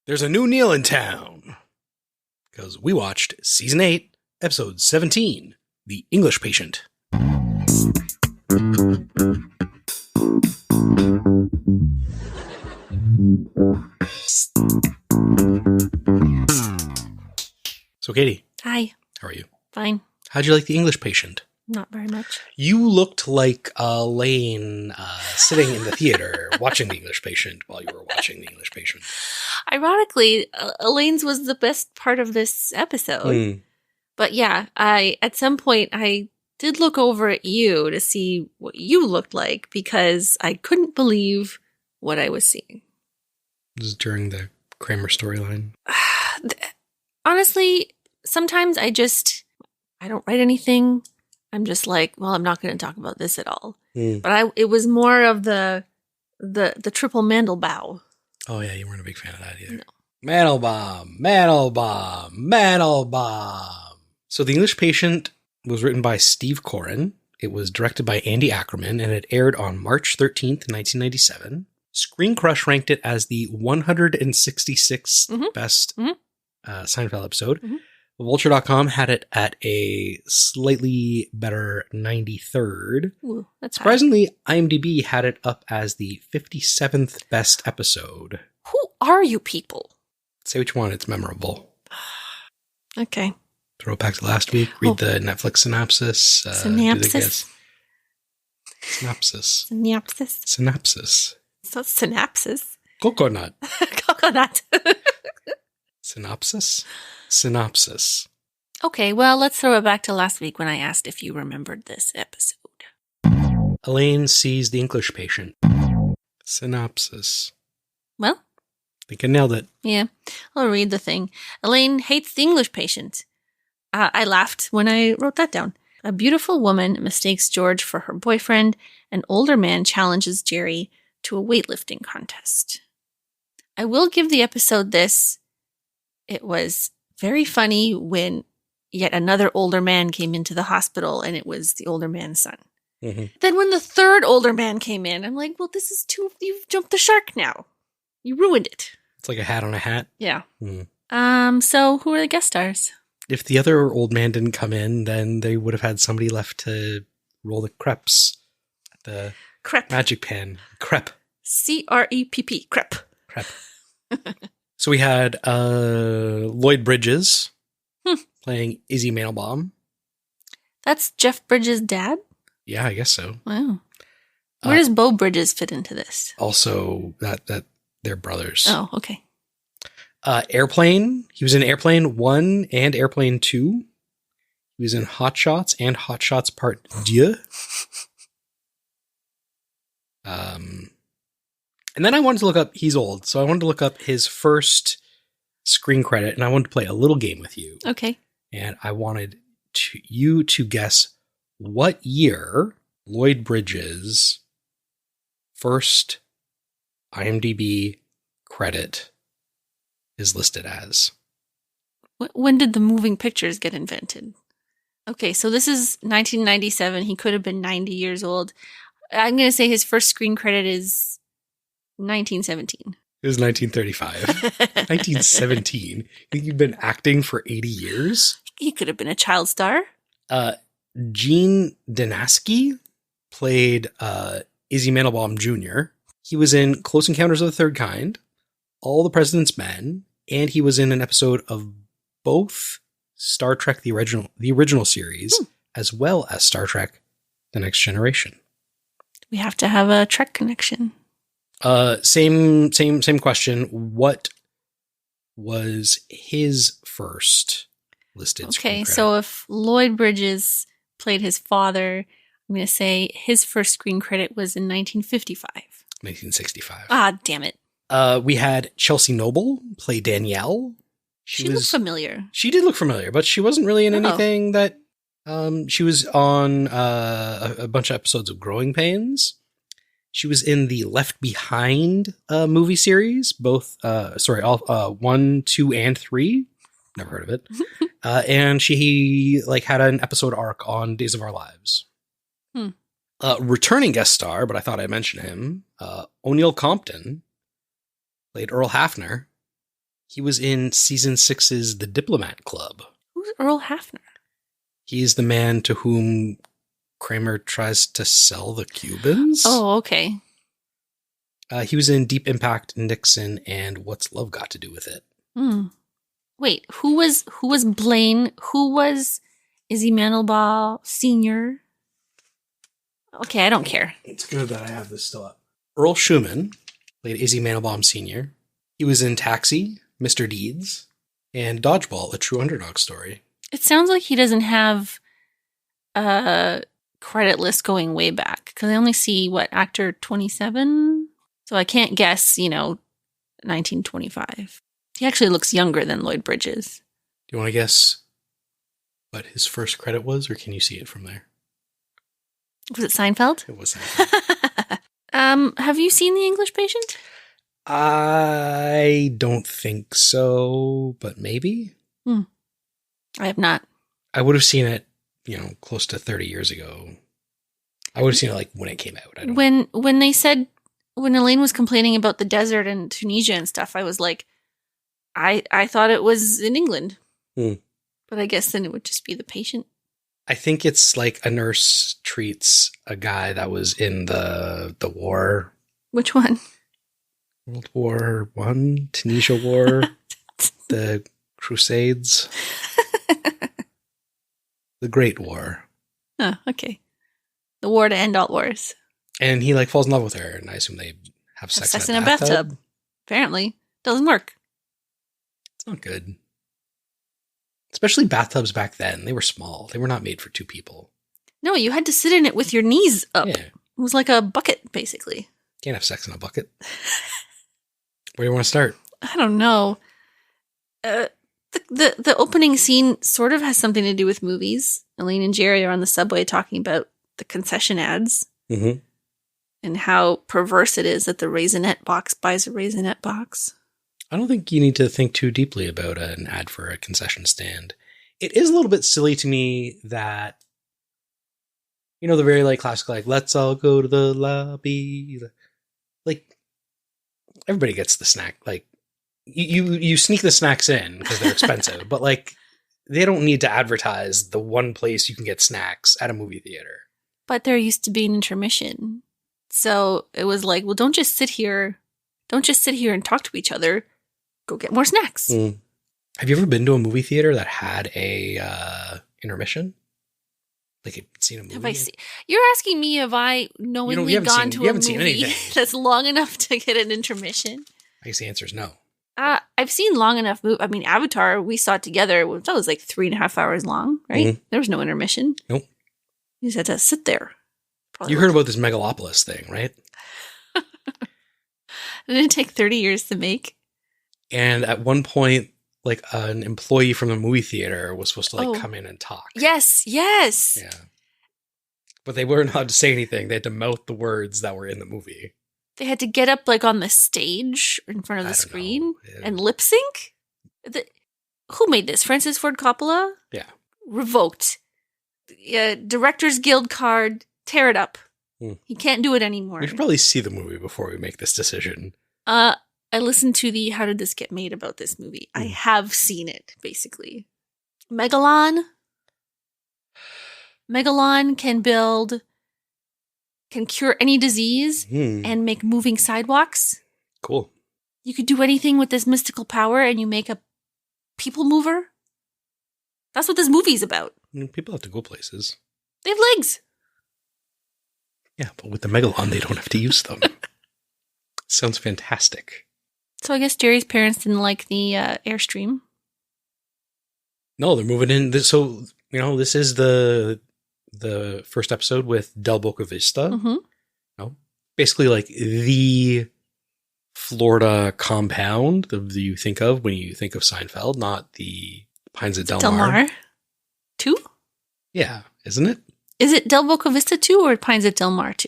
There's a new Neil in town. Because we watched Season 8, Episode 17, The English Patient. So, Katie. Hi. How are you? Fine. How'd you like The English Patient? Not very much. You looked like Elaine sitting in the theater watching The English Patient while you were watching The English Patient. Ironically, Elaine's was the best part of this episode. But yeah, at some point I did look over at you to see what you looked like because I couldn't believe what I was seeing. This is during the Kramer storyline. Honestly, sometimes I don't write anything. I'm just like, well, I'm not going to talk about this at all. But it was more of the triple Mandelbaum. Oh yeah, you weren't a big fan of that either. No. Mandelbaum. So The English Patient was written by Steve Coren. It was directed by Andy Ackerman, and it aired on March 13th, 1997. Screen Crush ranked it as the 166th best Seinfeld episode. Vulture.com had it at a slightly better 93rd. Ooh, that's surprisingly, IMDb had it up as the 57th best episode. Who are you people? Say what you want, it's memorable. Okay. Throw it back to last week, read the Netflix synopsis. Synopsis? Synopsis. Synopsis? Synopsis. It's not synapses. Coconut. Coconut. Synopsis? Synopsis. Okay, well, let's throw it back to last week when I asked if you remembered this episode. Elaine sees the English Patient. Synopsis. Well? I think I nailed it. Yeah, I'll read the thing. Elaine hates the English Patient. I laughed when I wrote that down. A beautiful woman mistakes George for her boyfriend. An older man challenges Jerry to a weightlifting contest. I will give the episode this. It was very funny when yet another older man came into the hospital and it was the older man's son. Then when the third older man came in, I'm like, well, this is you've jumped the shark now. You ruined it. It's like a hat on a hat. Yeah. So who are the guest stars? If the other old man didn't come in, then they would have had somebody left to roll the crepes at the magic pan. Crepe. C-R-E-P-P. Crepe. Crepe. So we had Lloyd Bridges playing Izzy Mandelbaum. That's Jeff Bridges' dad? Yeah, I guess so. Wow. Where does Bo Bridges fit into this? Also, that they're brothers. Oh, okay. Airplane. He was in Airplane 1 and Airplane 2. He was in Hot Shots and Hot Shots Part 2. And then I wanted to look up, he's old, so I wanted to look up his first screen credit, and I wanted to play a little game with you. Okay. And I wanted you to guess what year Lloyd Bridges' first IMDb credit is listed as. When did the moving pictures get invented? Okay, so this is 1997. He could have been 90 years old. I'm going to say his first screen credit is 1917. It was 1935. 1917. You think you've been acting for 80 years? He could have been a child star. Gene Danaski played Izzy Mandelbaum Jr. He was in Close Encounters of the Third Kind, All the President's Men, and he was in an episode of both Star Trek the original series, as well as Star Trek The Next Generation. We have to have a Trek connection. Same question. What was his first listed screen credit? So if Lloyd Bridges played his father, I'm going to say his first screen credit was in 1955. 1965. Ah, damn it. We had Chelsea Noble play Danielle. She looked familiar. She did look familiar, but she wasn't really in anything that... she was on a bunch of episodes of Growing Pains. She was in the Left Behind movie series, both, 1, 2, and 3. Never heard of it. And she had an episode arc on Days of Our Lives. Returning guest star, but I thought I'd mention him, O'Neill Compton played Earl Hafner. He was in season 6's The Diplomat Club. Who's Earl Hafner? He's the man to whom Kramer tries to sell the Cubans. Oh, okay. He was in Deep Impact, Nixon, and What's Love Got to Do with It? Wait, who was Blaine? Who was Izzy Mandelbaum Sr.? Okay, I don't care. It's good that I have this still up. Earl Schumann played Izzy Mandelbaum Sr. He was in Taxi, Mr. Deeds, and Dodgeball, A True Underdog Story. It sounds like he doesn't have a credit list going way back, because I only see, actor 27? So I can't guess, 1925. He actually looks younger than Lloyd Bridges. Do you want to guess what his first credit was, or can you see it from there? Was it Seinfeld? It was Seinfeld. Have you seen The English Patient? I don't think so, but maybe. I have not. I would have seen it, close to 30 years ago. I would have seen it when it came out. When they said, when Elaine was complaining about the desert and Tunisia and stuff, I was like, I thought it was in England. But I guess then it would just be The Patient. I think it's like a nurse treats a guy that was in the war. Which one? World War I, Tunisia War, the Crusades, the Great War. Oh, okay. The war to end all wars. And he falls in love with her, and I assume they have sex in a bathtub. Apparently. Doesn't work. It's not good. Especially bathtubs back then. They were small. They were not made for two people. No, you had to sit in it with your knees up. Yeah. It was like a bucket, basically. Can't have sex in a bucket. Where do you want to start? I don't know. The opening scene sort of has something to do with movies. Elaine and Jerry are on the subway talking about the concession ads. Mm-hmm. And how perverse it is that the Raisinette box buys a Raisinette box. I don't think you need to think too deeply about an ad for a concession stand. It is a little bit silly to me that, the very classic, let's all go to the lobby. Everybody gets the snack. You sneak the snacks in because they're expensive, but they don't need to advertise the one place you can get snacks at a movie theater. But there used to be an intermission. So it was well, don't just sit here and talk to each other. Go get more snacks. Have you ever been to a movie theater that had a intermission? You've seen a movie? Have I seen? You're asking me if I knowingly gone to a movie that's long enough to get an intermission? I guess the answer is no. I've seen long enough movies. I mean, Avatar, we saw it together. That was 3.5 hours long, right? Mm-hmm. There was no intermission. Nope. You just had to sit there. You heard about this Megalopolis thing, right? Didn't it take 30 years to make? And at one point, an employee from the movie theater was supposed to come in and talk. Yes. Yeah. But they weren't allowed to say anything. They had to mouth the words that were in the movie. They had to get up on the stage in front of the screen and lip sync? Who made this? Francis Ford Coppola? Yeah. Revoked. Directors Guild card, tear it up. He can't do it anymore. We should probably see the movie before we make this decision. I listened to the How Did This Get Made about this movie. I have seen it, basically. Megalon can cure any disease and make moving sidewalks. Cool. You could do anything with this mystical power and you make a people mover. That's what this movie's about. People have to go places. They have legs. Yeah, but with the Megalon, they don't have to use them. Sounds fantastic. So I guess Jerry's parents didn't like the Airstream. No, they're moving in. So, this is the first episode with Del Boca Vista. Mm-hmm. Basically the Florida compound that you think of when you think of Seinfeld, not the Pines at Del Mar. 2? Yeah, isn't it? Is it Del Boca Vista 2 or Pines at Del Mar 2?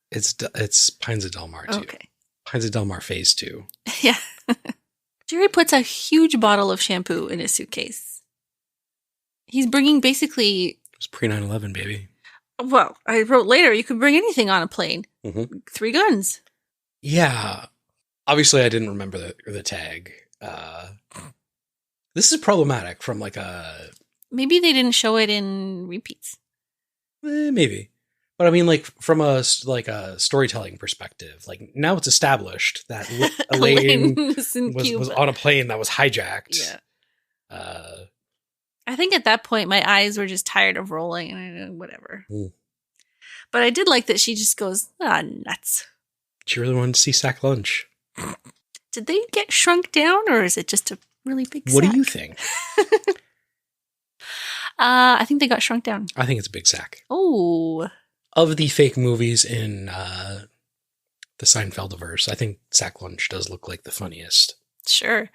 It's Pines at Del Mar 2. Okay. Pines at Del Mar Phase 2. Yeah. Jerry puts a huge bottle of shampoo in his suitcase. He's bringing basically... It was pre-9/11, baby. Well, I wrote later, you could bring anything on a plane. Mm-hmm. 3 guns. Yeah. Obviously, I didn't remember the tag. This is problematic from like a... Maybe they didn't show it in repeats. Maybe. But I mean, like, from a storytelling perspective, like, now it's established that Elaine was on a plane that was hijacked. Yeah. I think at that point, my eyes were just tired of rolling and whatever. But I did like that she just goes, nuts. She really wanted to see sack lunch. Did they get shrunk down, or is it just a really big sack? What do you think? I think they got shrunk down. I think it's a big sack. Oh. Of the fake movies in the Seinfeldiverse, I think sack lunch does look like the funniest. Sure.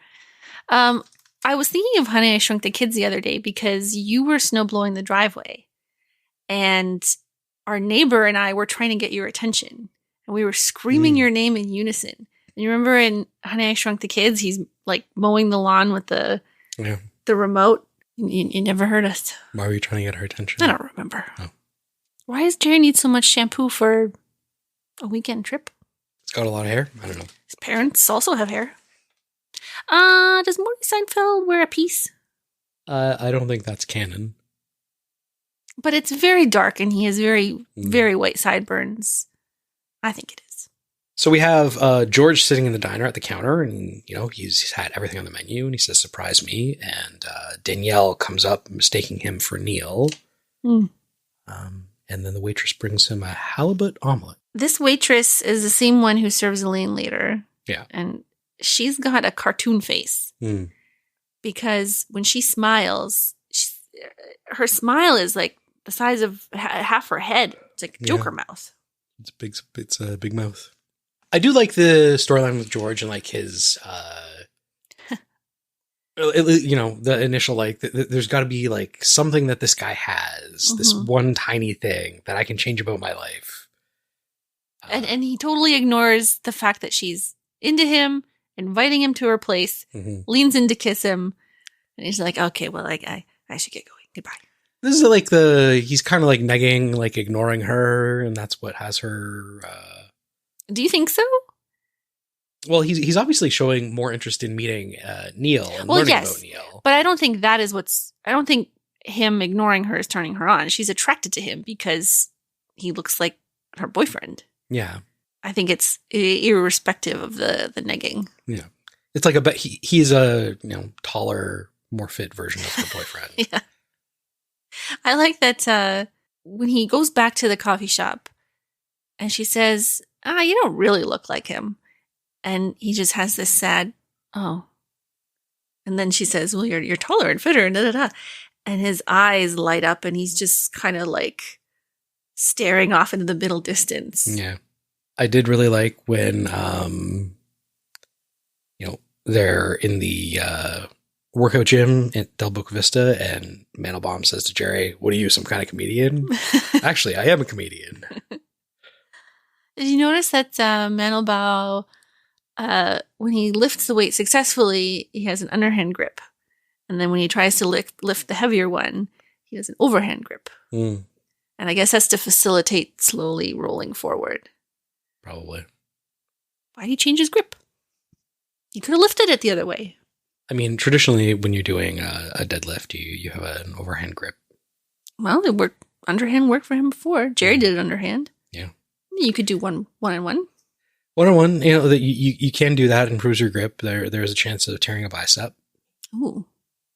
I was thinking of Honey, I Shrunk the Kids the other day because you were snowblowing the driveway. And our neighbor and I were trying to get your attention. And we were screaming your name in unison. And you remember in Honey, I Shrunk the Kids, he's like mowing the lawn with the remote. You never heard us. Why were you trying to get her attention? I don't remember. Oh. Why does Jerry need so much shampoo for a weekend trip? It's got a lot of hair. I don't know. His parents also have hair. Does Morty Seinfeld wear a piece? I don't think that's canon. But it's very dark and he has very, very white sideburns. I think it is. So we have George sitting in the diner at the counter and, he's had everything on the menu and he says, surprise me. And Danielle comes up mistaking him for Neil. And then the waitress brings him a halibut omelet. This waitress is the same one who serves Elaine later. Yeah. And she's got a cartoon face. Because when she smiles, her smile is like the size of half her head. It's like a Joker mouth. It's a big mouth. I do like the storyline with George and like his, the initial, like, there's got to be like something that this guy has, this one tiny thing that I can change about my life. And he totally ignores the fact that she's into him, inviting him to her place, leans in to kiss him. And he's like, okay, well, like, I should get going. Goodbye. This is like he's kind of like negging, like ignoring her. And that's what has her. Do you think so? Well, he's obviously showing more interest in meeting Neil and learning about Neil. But I don't think that is I don't think him ignoring her is turning her on. She's attracted to him because he looks like her boyfriend. Yeah. I think it's irrespective of the negging. Yeah. It's like he's a taller, more fit version of her boyfriend. Yeah. I like that when he goes back to the coffee shop and she says, you don't really look like him. And he just has this sad, oh. And then she says, well, you're taller and fitter and da-da-da. And his eyes light up and he's just kind of like staring off into the middle distance. Yeah. I did really like when, they're in the workout gym at Del Boca Vista and Mandelbaum says to Jerry, what are you, some kind of comedian? Actually, I am a comedian. Did you notice that Mandelbaum, when he lifts the weight successfully, he has an underhand grip. And then when he tries to lift the heavier one, he has an overhand grip. And I guess that's to facilitate slowly rolling forward. Probably. Why did he change his grip? He could have lifted it the other way. I mean, traditionally, when you're doing a deadlift, you have an overhand grip. Well, it worked. Underhand worked for him before. Jerry did it underhand. Yeah. You could do one on one. One on one, that you can do that, improves your grip. There's a chance of tearing a bicep. Ooh.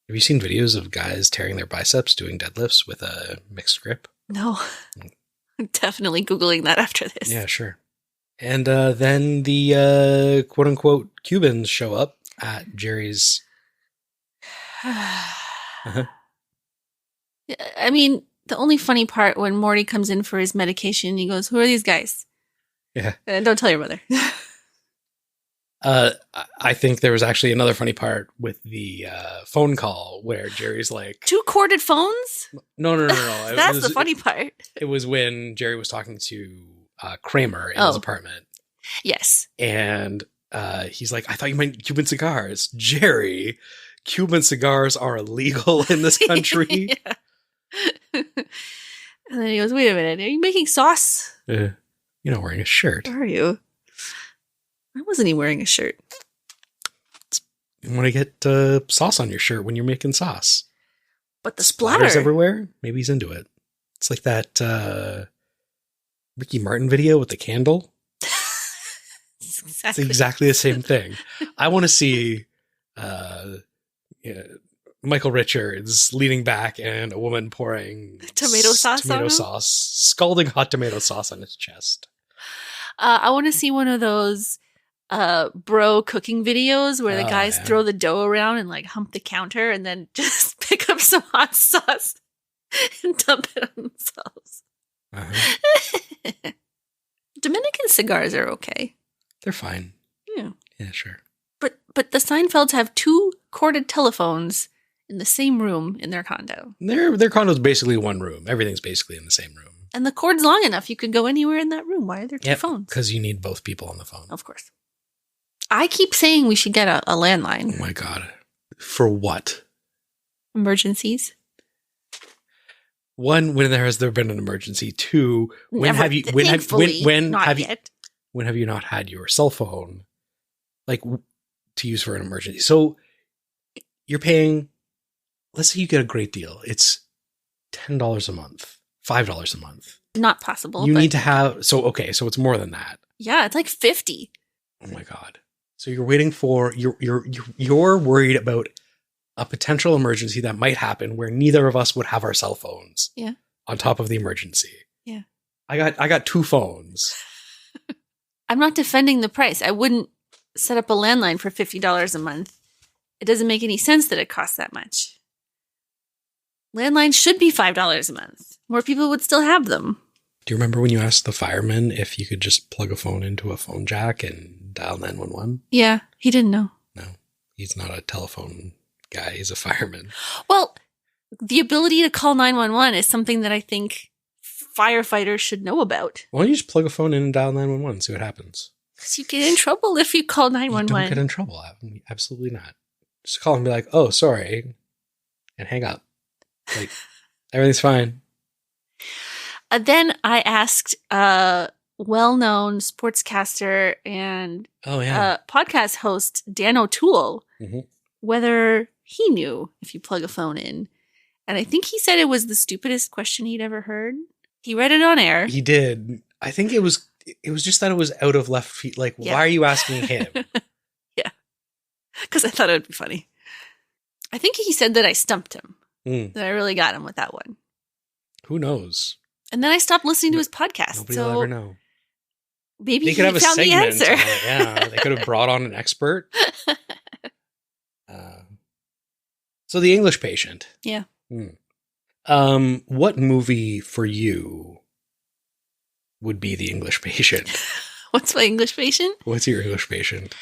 Have you seen videos of guys tearing their biceps doing deadlifts with a mixed grip? No. I'm definitely Googling that after this. Yeah, sure. And then the quote-unquote Cubans show up at Jerry's. I mean, the only funny part when Morty comes in for his medication, he goes, who are these guys? Yeah. Don't tell your mother. I think there was actually another funny part with the phone call where Jerry's like... 2 corded phones? No. That's the funny part. It was when Jerry was talking to Kramer in his apartment. Yes. And he's like, I thought you meant Cuban cigars. Jerry, Cuban cigars are illegal in this country. And then he goes, wait a minute, are you making sauce? You're not wearing a shirt. Are you? Why wasn't he wearing a shirt? You want to get sauce on your shirt when you're making sauce. But the Splatters splatter everywhere. Maybe he's into it. It's like that Ricky Martin video with the candle. It's exactly the same thing. I want to see Michael Richards leaning back and a woman pouring tomato sauce, scalding hot tomato sauce on his chest. I want to see one of those bro cooking videos where the guys throw the dough around and like hump the counter and then just pick up some hot sauce and dump it on themselves. Uh-huh. Dominican cigars are okay. They're fine. Yeah. Yeah, sure. But the Seinfelds have 2 corded telephones in the same room in their condo. Their condo's basically one room. Everything's basically in the same room. And the cord's long enough you could go anywhere in that room. Why are there 2 phones? Because you need both people on the phone. Of course. I keep saying we should get a landline. Oh my God. For what? Emergencies. 1, when has there been an emergency? 2, when have you not had your cell phone like to use for an emergency? So you're paying, let's say you get a great deal. It's $10 a month, $5 a month. Not possible. You need to have, so it's more than that. Yeah, it's like 50. Oh my God. So you're waiting for, you're worried about a potential emergency that might happen where neither of us would have our cell phones. Yeah. On top of the emergency. Yeah. I got 2 phones. I'm not defending the price. I wouldn't set up a landline for $50 a month. It doesn't make any sense that it costs that much. Landlines should be $5 a month. More people would still have them. Do you remember when you asked the fireman if you could just plug a phone into a phone jack and dial 911? Yeah, he didn't know. No, he's not a telephone guy. He's a fireman. Well, the ability to call 911 is something that I think firefighters should know about. Why don't you just plug a phone in and dial 911 and see what happens? Because you get in trouble if you call 911. You don't get in trouble. Absolutely not. Just call and be like, oh, sorry, and hang up. Like, everything's fine. Then I asked a well-known sportscaster and podcast host, Dan O'Toole, whether he knew if you plug a phone in. And I think he said it was the stupidest question he'd ever heard. He read it on air. He did. I think it was just that it was out of left field. Like, why are you asking him? Yeah. Because I thought it would be funny. I think he said that I stumped him. That I really got him with that one. Who knows? And then I stopped listening to his podcast. Nobody will ever know. Maybe they could have found a segment. The answer. Yeah, they could have brought on an expert. So The English Patient. Yeah. What movie for you would be The English Patient? What's my English Patient? What's your English Patient?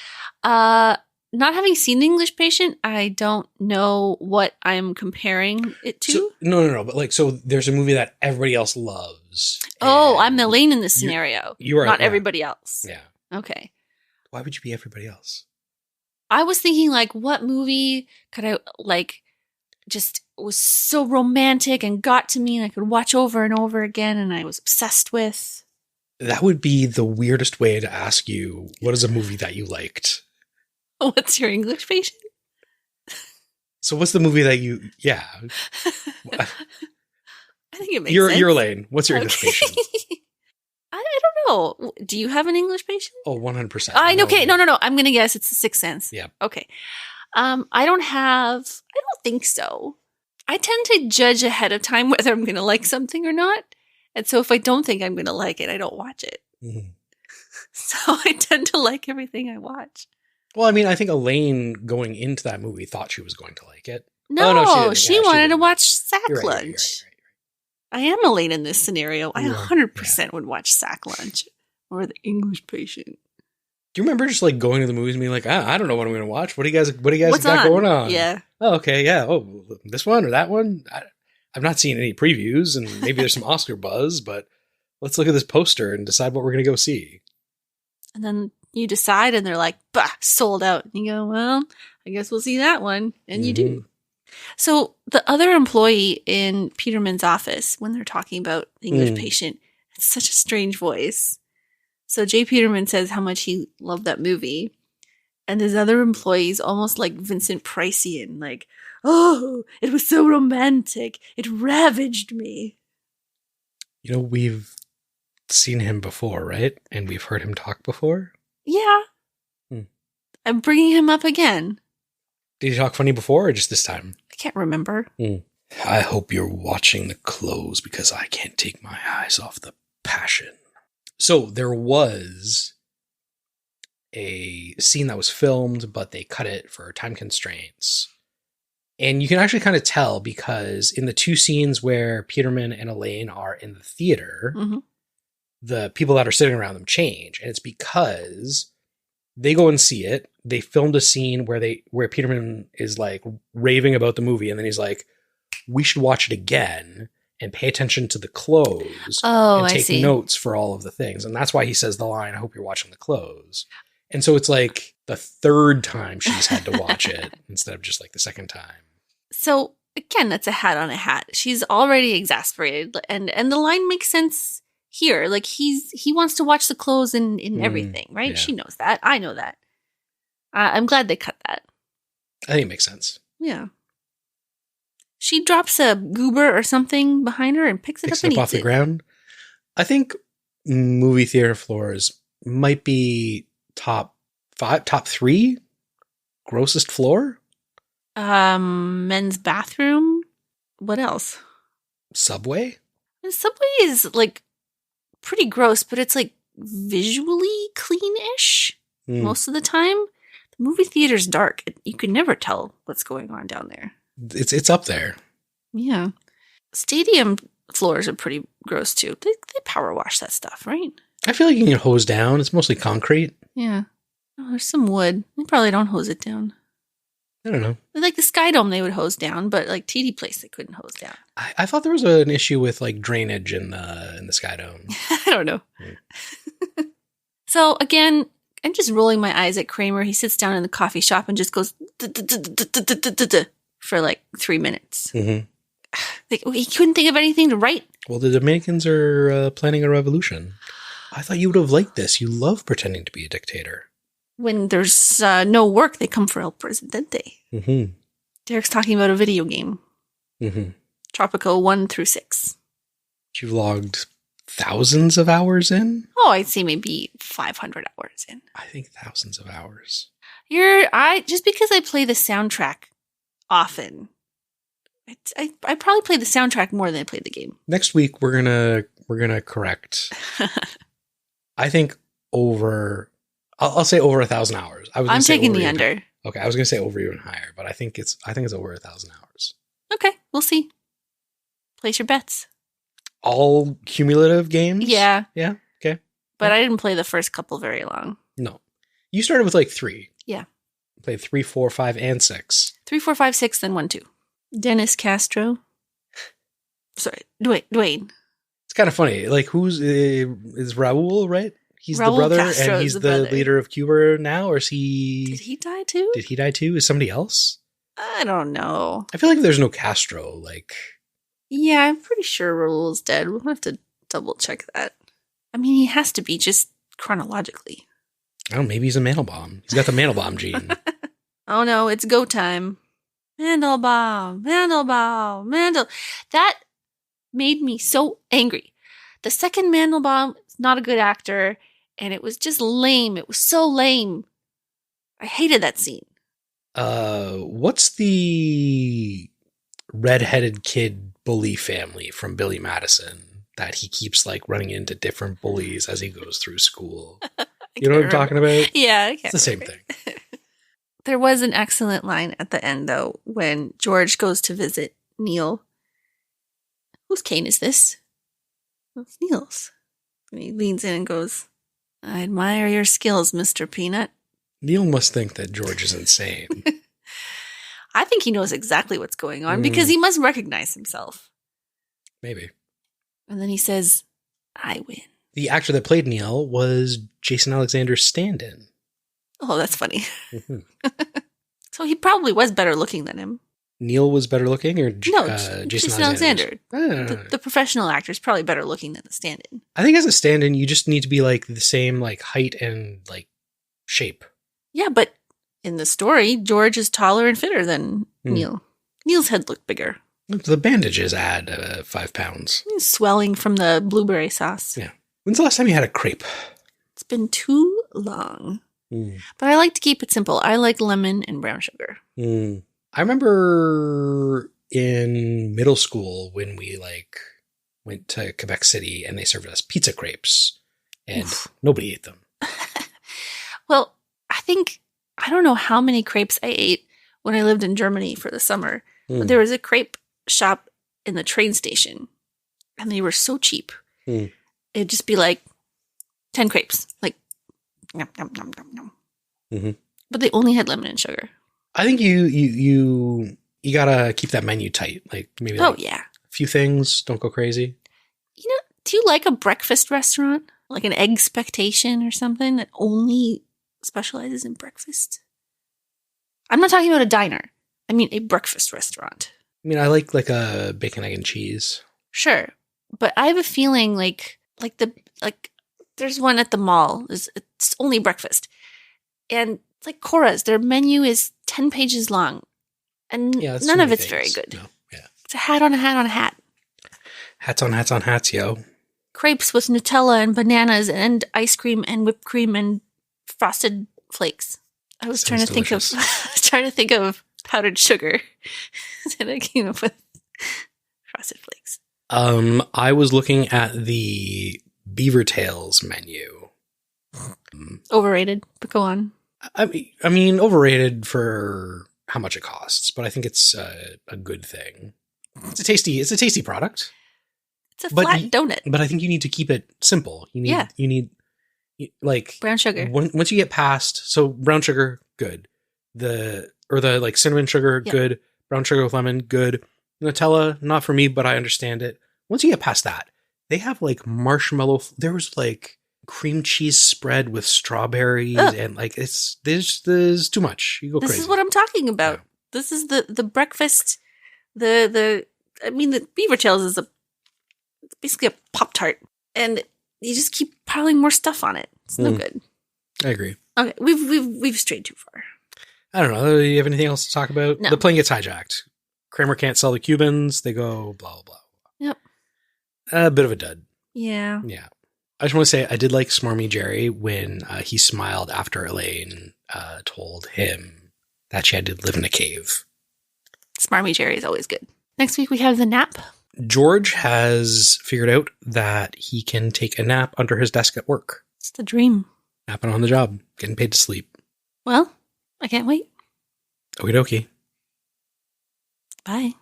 Not having seen The English Patient, I don't know what I'm comparing it to. So, no. But so there's a movie that everybody else loves. Oh, I'm Elaine in this scenario. You are not everybody else. Yeah. Okay. Why would you be everybody else? I was thinking, what movie could I, just was so romantic and got to me and I could watch over and over again and I was obsessed with? That would be the weirdest way to ask you, what is a movie that you liked? What's your English Patient? So what's the movie that you, yeah. I think it makes sense. You're Elaine. What's your English Patient? I don't know. Do you have an English Patient? Oh, 100%. Okay. No. I'm going to guess it's The Sixth Sense. Yeah. Okay. I don't think so. I tend to judge ahead of time whether I'm going to like something or not. And so if I don't think I'm going to like it, I don't watch it. Mm-hmm. So I tend to like everything I watch. Well, I mean, I think Elaine going into that movie thought she was going to like it. No, she wanted to watch Sack Lunch. Right. I am Elaine in this scenario. I 100% would watch Sack Lunch or The English Patient. Do you remember just going to the movies and being like, I don't know what I'm going to watch. What do you guys got going on? Yeah. Oh, okay. Yeah. Oh, this one or that one. I've not seen any previews and maybe there's some Oscar buzz, but let's look at this poster and decide what we're going to go see. And then you decide and they're like, bah, sold out. And you go, well, I guess we'll see that one. And you do. So the other employee in Peterman's office, when they're talking about the English Patient, it's such a strange voice. So Jay Peterman says how much he loved that movie. And his other employees almost like Vincent Priceian, like, oh, it was so romantic. It ravaged me. You know, we've seen him before, right? And we've heard him talk before? Yeah. I'm bringing him up again. Did he talk funny before or just this time? I can't remember. I hope you're watching the clothes because I can't take my eyes off the passion. So there was a scene that was filmed, but they cut it for time constraints. And you can actually kind of tell because in the two scenes where Peterman and Elaine are in the theater, the people that are sitting around them change. And it's because they go and see it. They filmed a scene where Peterman is like raving about the movie. And then he's like, we should watch it again and pay attention to the clothes and take notes for all of the things. And that's why he says the line, I hope you're watching the clothes. And so it's like the third time she's had to watch it instead of just like the second time. So again, that's a hat on a hat. She's already exasperated and the line makes sense here. Like he wants to watch the clothes in everything, right? Yeah. She knows that. I know that. I'm glad they cut that. I think it makes sense. Yeah. She drops a goober or something behind her and picks it up and eats off the ground. I think movie theater floors might be top 3 grossest floor. Men's bathroom. What else? Subway. The subway is like pretty gross, but it's like visually clean-ish most of the time. The movie theater's dark. You can never tell what's going on down there. It's up there. Yeah. Stadium floors are pretty gross too. They power wash that stuff, right? I feel like you can hose down. It's mostly concrete. Yeah. Oh, there's some wood. They probably don't hose it down. I don't know. Like the Sky Dome, they would hose down, but like TD Place, they couldn't hose down. I thought there was an issue with like drainage in the Sky Dome. I don't know. So again, I'm just rolling my eyes at Kramer. He sits down in the coffee shop and just goes for like 3 minutes. Like, he couldn't think of anything to write. Well, the Dominicans are planning a revolution. I thought you would have liked this. You love pretending to be a dictator. When there's no work, they come for El Presidente. Derek's talking about a video game. Tropico 1 through 6. You've logged thousands of hours in? Oh, I'd say maybe 500 hours in. I think thousands of hours. Just because I play the soundtrack often, I probably play the soundtrack more than I play the game. Next week we're gonna correct. I think I'll say over 1,000 hours. I'm taking the under. Okay, I was gonna say over even higher, but I think it's over 1,000 hours. Okay, we'll see. Place your bets. All cumulative games? Yeah. Yeah. Okay. But I didn't play the first couple very long. No, you started with like 3. Yeah. Played 3, 4, 5, and 6. 3, 4, 5, 6, then 1, 2. Dennis Castro. Sorry, Dwayne. It's kind of funny. Like, is Raul, right? He's Raul the brother, Castro and he's the leader of Cuba now, or is he? Did he die too? Is somebody else? I don't know. I feel like there's no Castro. Like, yeah, I'm pretty sure Raul's dead. We'll have to double check that. I mean, he has to be just chronologically. Oh, maybe he's a Mandelbaum. He's got the Mandelbaum gene. Oh no, it's go time. Mandelbaum. That made me so angry. The second Mandelbaum is not a good actor, and it was just lame. It was so lame. I hated that scene. What's the redheaded kid bully family from Billy Madison that he keeps like running into different bullies as he goes through school? You know what I'm talking about? Yeah, it's the same thing. There was an excellent line at the end, though, when George goes to visit Neil. Whose cane is this? It's Neil's. And he leans in and goes, I admire your skills, Mr. Peanut. Neil must think that George is insane. I think he knows exactly what's going on because he must recognize himself. Maybe. And then he says, I win. The actor that played Neil was Jason Alexander's stand-in. Oh, that's funny. So he probably was better looking than him. Neil was better looking, or Jason Alexander? The professional actor is probably better looking than the stand-in. I think as a stand-in, you just need to be like the same like height and like shape. Yeah, but in the story, George is taller and fitter than Neil. Neil's head looked bigger. The bandages add 5 pounds. He's swelling from the blueberry sauce. Yeah. When's the last time you had a crepe? It's been too long. But I like to keep it simple. I like lemon and brown sugar. I remember in middle school when we went to Quebec City and they served us pizza crepes and nobody ate them. Well, I don't know how many crepes I ate when I lived in Germany for the summer. But there was a crepe shop in the train station and they were so cheap. It'd just be like 10 crepes. Like, yum, yum, yum, yum, yum. But they only had lemon and sugar. I think you gotta keep that menu tight. Like maybe a few things. Don't go crazy. You know, do you like a breakfast restaurant? Like an egg expectation or something that only specializes in breakfast? I'm not talking about a diner. I mean a breakfast restaurant. I mean, I like a bacon, egg, and cheese. Sure. But I have a feeling like there's one at the mall. It's only breakfast. And it's like Cora's. Their menu is 10 pages long. And none of it's very good. No. Yeah. It's a hat on a hat on a hat. Hats on hats on hats, yo. Crepes with Nutella and bananas and ice cream and whipped cream and frosted flakes. I was trying to think of powdered sugar. And I came up with frosted flakes. I was looking at the Beaver Tails menu. Overrated, but go on. I mean, overrated for how much it costs, but I think it's a good thing. It's a tasty product. It's a flat donut. But I think you need to keep it simple. You need like brown sugar. Once you get past, so brown sugar, good. The cinnamon sugar, good. Brown sugar with lemon, good. Nutella, not for me, but I understand it. Once you get past that, they have like marshmallow. There was like cream cheese spread with strawberries and like there's too much. You go crazy. This is what I'm talking about. Yeah. This is the breakfast. The Beaver Tails is basically a Pop-Tart, and you just keep piling more stuff on it. It's no good. I agree. Okay, we've strayed too far. I don't know. Do you have anything else to talk about? No. The plane gets hijacked. Kramer can't sell the Cubans. They go blah, blah, blah. Yep. A bit of a dud. Yeah. Yeah. I just want to say I did like Smarmy Jerry when he smiled after Elaine told him that she had to live in a cave. Smarmy Jerry is always good. Next week we have the nap. George has figured out that he can take a nap under his desk at work. It's the dream. Napping on the job. Getting paid to sleep. Well, I can't wait. Okie dokie. Bye.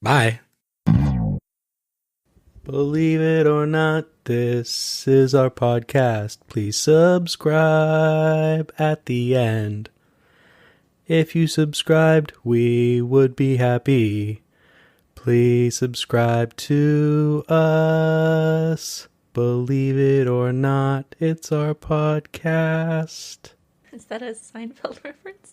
Bye. Believe it or not, this is our podcast. Please subscribe at the end. If you subscribed, we would be happy. Please subscribe to us. Believe it or not, it's our podcast. Is that a Seinfeld reference?